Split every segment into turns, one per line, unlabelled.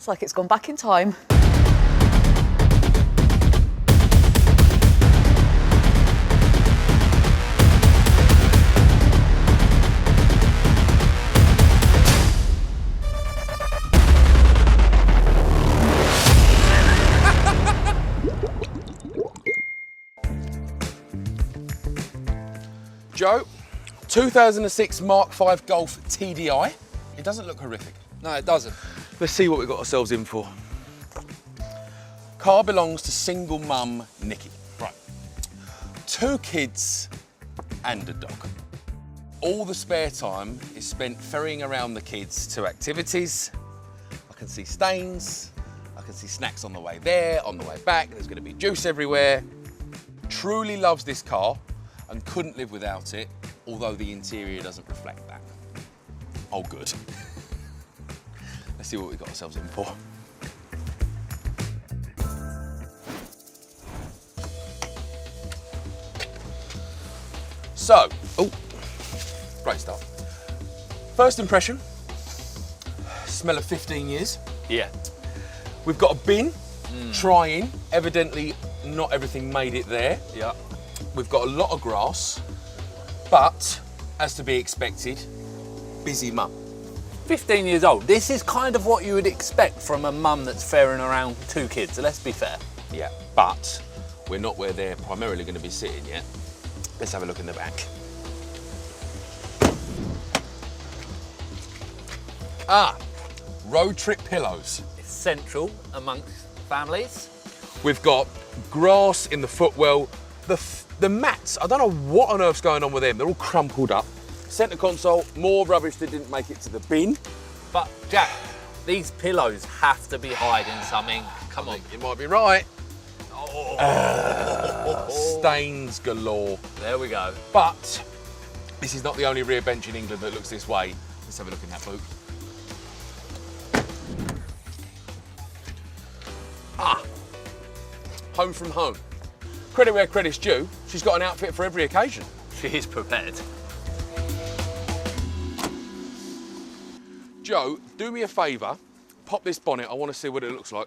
It's like it's gone back in time.
Joe, 2006 Mark V Golf TDI. It doesn't look horrific.
No, it doesn't.
Let's see what we've got ourselves in for. Car belongs to single mum Nikki.
Right.
2 kids and a dog. All the spare time is spent ferrying around the kids to activities. I can see stains. I can see snacks on the way there, on the way back. There's going to be juice everywhere. Truly loves this car and couldn't live without it, although the interior doesn't reflect that. Oh, good. Let's see what we got ourselves in for. So, oh, great start. First impression, smell of 15 years.
Yeah.
We've got a bin, trying. Evidently, not everything made it there.
Yeah.
We've got a lot of grass, but as to be expected, busy mum.
15 years old. This is kind of what you would expect from a mum that's ferrying around 2 kids, so let's be fair.
Yeah, but we're not where they're primarily going to be sitting yet. Let's have a look in the back. Ah, road trip pillows.
Essential amongst families.
We've got grass in the footwell. The mats, I don't know what on earth's going on with them. They're all crumpled up. Centre console, more rubbish that didn't make it to the bin.
But Jack, these pillows have to be hiding something. Come on.
You might be right.
Oh.
Stains galore.
There we go.
But this is not the only rear bench in England that looks this way. Let's have a look in that boot. Ah, home from home. Credit where credit's due, she's got an outfit for every occasion.
She is prepared.
Joe, do me a favour, pop this bonnet, I want to see what it looks like.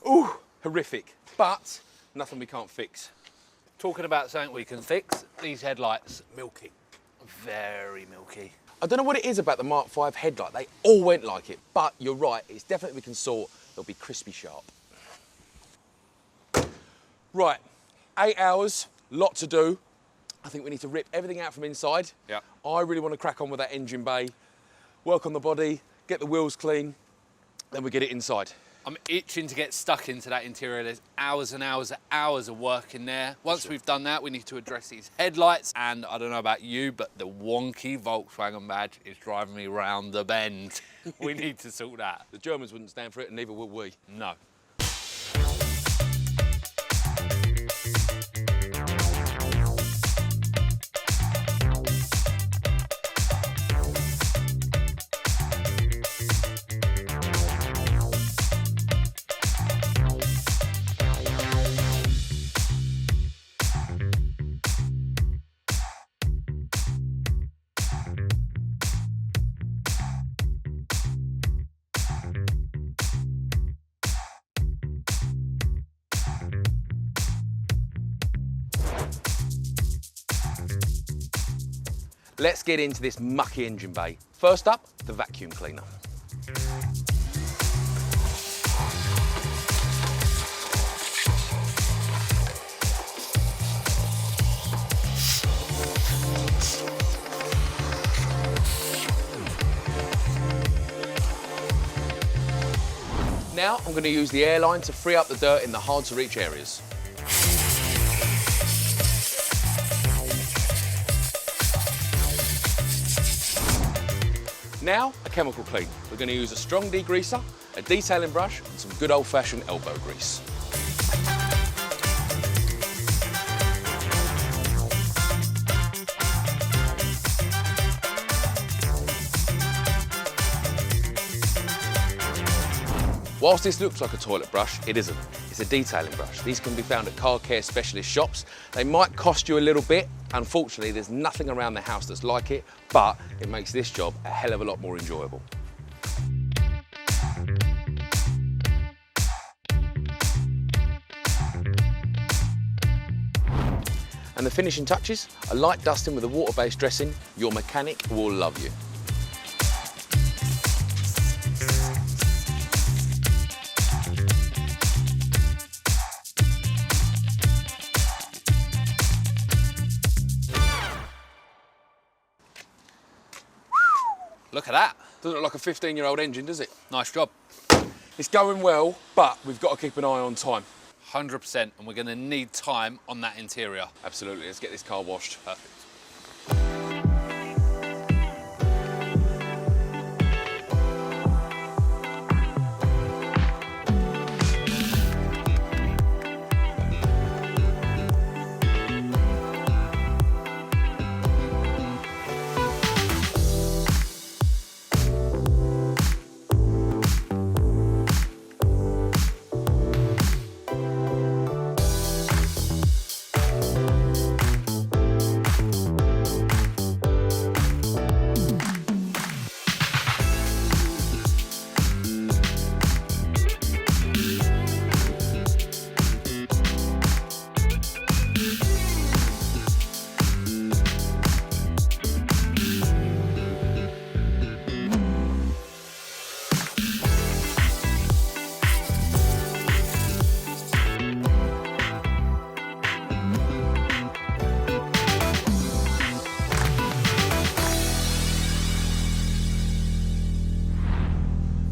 Ooh, horrific, but nothing we can't fix.
Talking about something we can fix, these headlights, milky. Very milky.
I don't know what it is about the Mark V headlight, they all went like it, but you're right, it's definitely we can sort, they'll be crispy sharp. Right, 8 hours, lot to do. I think we need to rip everything out from inside.
Yeah.
I really want to crack on with that engine bay, work on the body, get the wheels clean, then we get it inside.
I'm itching to get stuck into that interior. There's hours and hours and hours of work in there. Once we've done that, we need to address these headlights. And I don't know about you, but the wonky Volkswagen badge is driving me round the bend. We need to sort that.
The Germans wouldn't stand for it, and neither would we.
No.
Let's get into this mucky engine bay. First up, the vacuum cleaner. Now I'm going to use the airline to free up the dirt in the hard to reach areas. Now, a chemical clean. We're going to use a strong degreaser, a detailing brush, and some good old-fashioned elbow grease. Whilst this looks like a toilet brush, it isn't. is a detailing brush. These can be found at car care specialist shops. They might cost you a little bit. Unfortunately, there's nothing around the house that's like it, but it makes this job a hell of a lot more enjoyable. And the finishing touches, a light dusting with a water-based dressing. Your mechanic will love you.
Look at that.
Doesn't look like a 15-year-old engine, does it?
Nice job.
It's going well, but we've got to keep an eye on time.
100%, and we're going to need time on that interior.
Absolutely, let's get this car washed.
Perfect.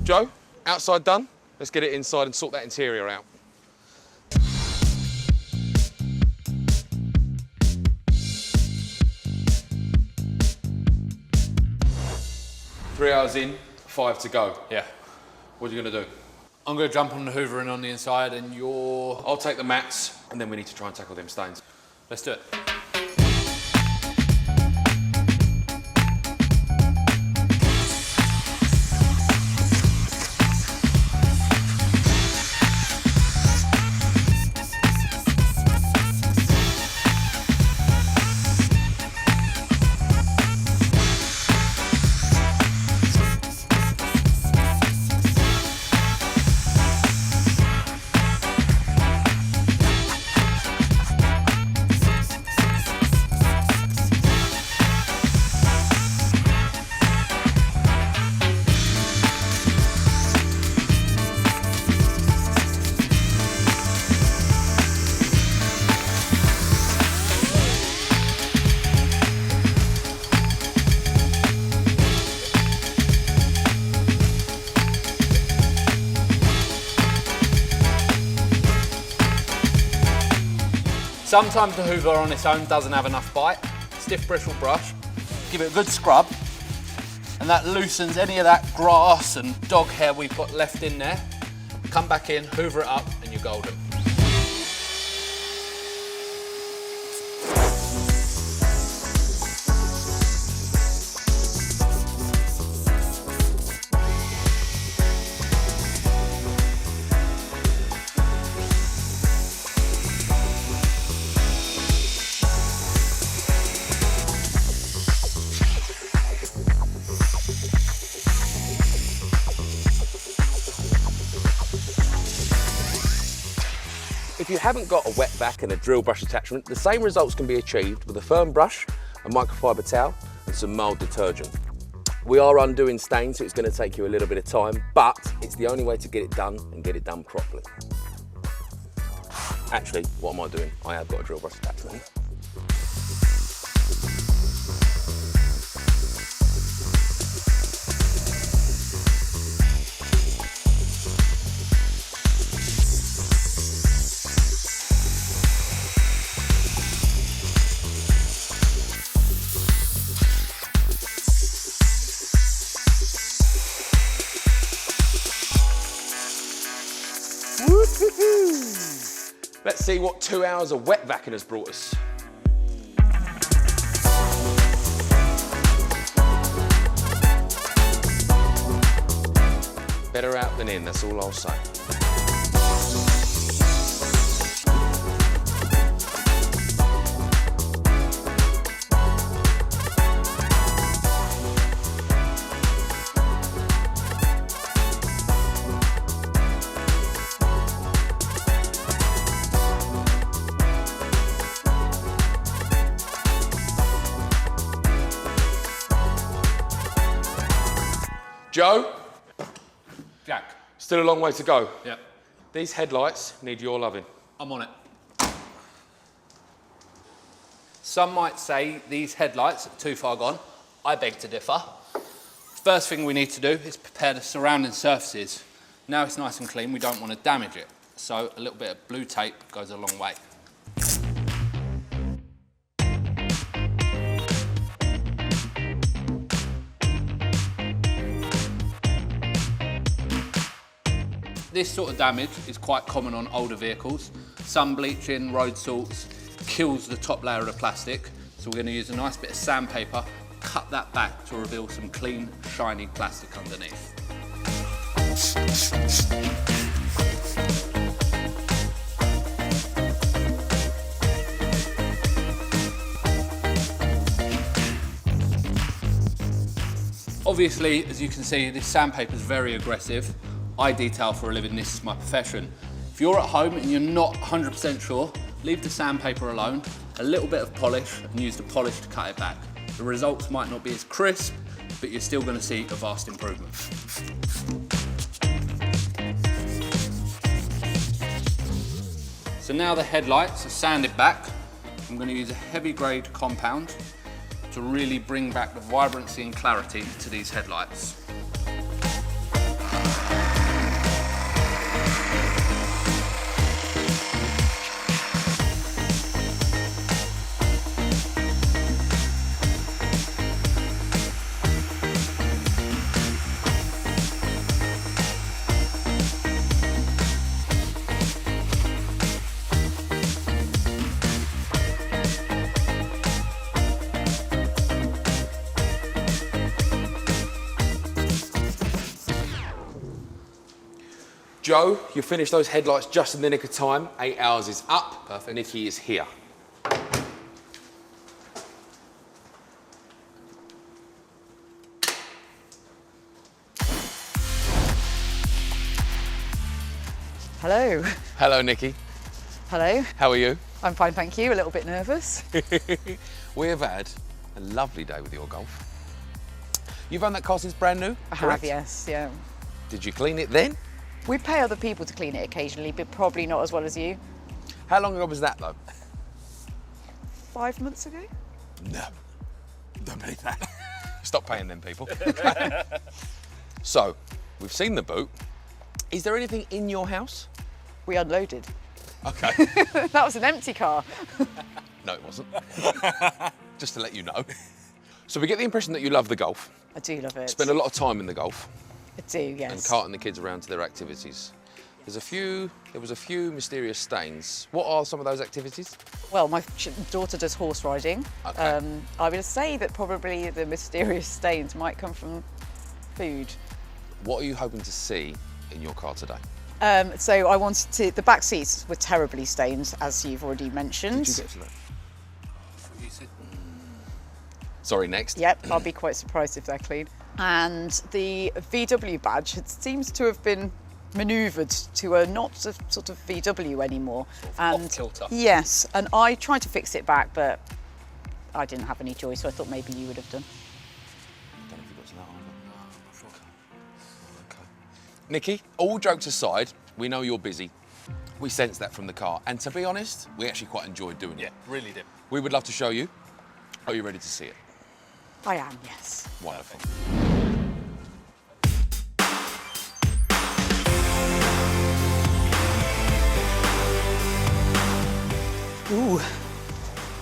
Joe, outside done. Let's get it inside and sort that interior out. Three hours in, 5 to go.
Yeah.
What are you going to do?
I'm going to jump on the hoover and on the inside, and you're...
I'll take the mats, and then we need to try and tackle them stains.
Let's do it. Sometimes the hoover on its own doesn't have enough bite. Stiff bristle brush, give it a good scrub, and that loosens any of that grass and dog hair we've got left in there. Come back in, hoover it up, and you're golden.
If you haven't got a wet vac and a drill brush attachment, the same results can be achieved with a firm brush, a microfiber towel, and some mild detergent. We are undoing stains, so it's going to take you a little bit of time, but it's the only way to get it done and get it done properly. Actually, what am I doing? I have got a drill brush attachment. Let's see what 2 hours of wet vacuum has brought us. Better out than in, that's all I'll say. Joe,
Jack.
still a long way to go.
Yep.
These headlights need your loving.
I'm on it. Some might say these headlights are too far gone. I beg to differ. First thing we need to do is prepare the surrounding surfaces. Now it's nice and clean, we don't want to damage it. So a little bit of blue tape goes a long way. This sort of damage is quite common on older vehicles. Sun bleaching, road salts, kills the top layer of the plastic. So we're going to use a nice bit of sandpaper, cut that back to reveal some clean, shiny plastic underneath. Obviously, as you can see, this sandpaper is very aggressive. I detail for a living, this is my profession. If you're at home and you're not 100% sure, leave the sandpaper alone, a little bit of polish, and use the polish to cut it back. The results might not be as crisp, but you're still going to see a vast improvement. So now the headlights are sanded back, I'm going to use a heavy grade compound to really bring back the vibrancy and clarity to these headlights.
Joe, you finished those headlights just in the nick of time. 8 hours is up.
Perfect.
Nikki is here.
Hello.
Hello, Nikki.
Hello.
How are you?
I'm fine, thank you. A little bit nervous.
We have had a lovely day with your Golf. You've owned that car since brand new,
I
correct?
have, yes, yeah.
Did you clean it then?
We pay other people to clean it occasionally, but probably not as well as you.
How long ago was that, though?
5 months ago?
No, don't believe that. Stop paying them people. So, we've seen the boot. Is there anything in your house?
We unloaded.
Okay.
That was an empty car.
No, it wasn't. Just to let you know. So we get the impression that you love the Golf.
I do love it.
Spend a lot of time in the Golf.
I do, yes.
And carting the kids around to their activities. There was a few mysterious stains. What are some of those activities?
Well, my daughter does horse riding.
Okay.
I would say that probably the mysterious stains might come from food.
What are you hoping to see in your car today?
So I wanted to, the back seats were terribly stained, as you've already mentioned.
Did you get to that? Sorry, next.
Yep, I'll be quite surprised if they're clean. And the VW badge seems to have been manoeuvred to a not a sort of VW anymore. And
off kilter.
Yes, and I tried to fix it back, but I didn't have any choice, so I thought maybe you would have done.
I don't know if you got to that either. Okay. Nikki, all jokes aside, we know you're busy. We sense that from the car. And to be honest, we actually quite enjoyed doing it.
Yeah, really did.
We would love to show you. Are you ready to see it?
I am, yes.
Wonderful.
Ooh,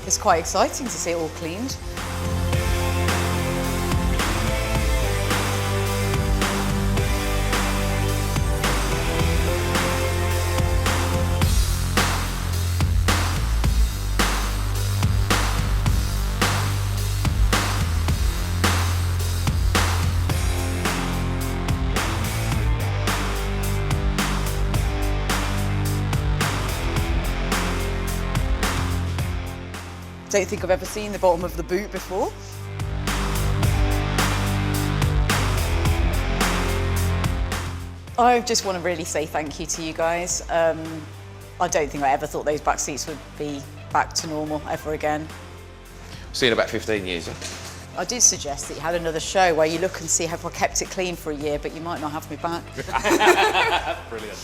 it's quite exciting to see it all cleaned. Don't think I've ever seen the bottom of the boot before. I just want to really say thank you to you guys. I don't think I ever thought those back seats would be back to normal ever again.
See you in about 15 years, yeah?
I did suggest that you had another show where you look and see if I kept it clean for a year, but you might not have me back.
Brilliant.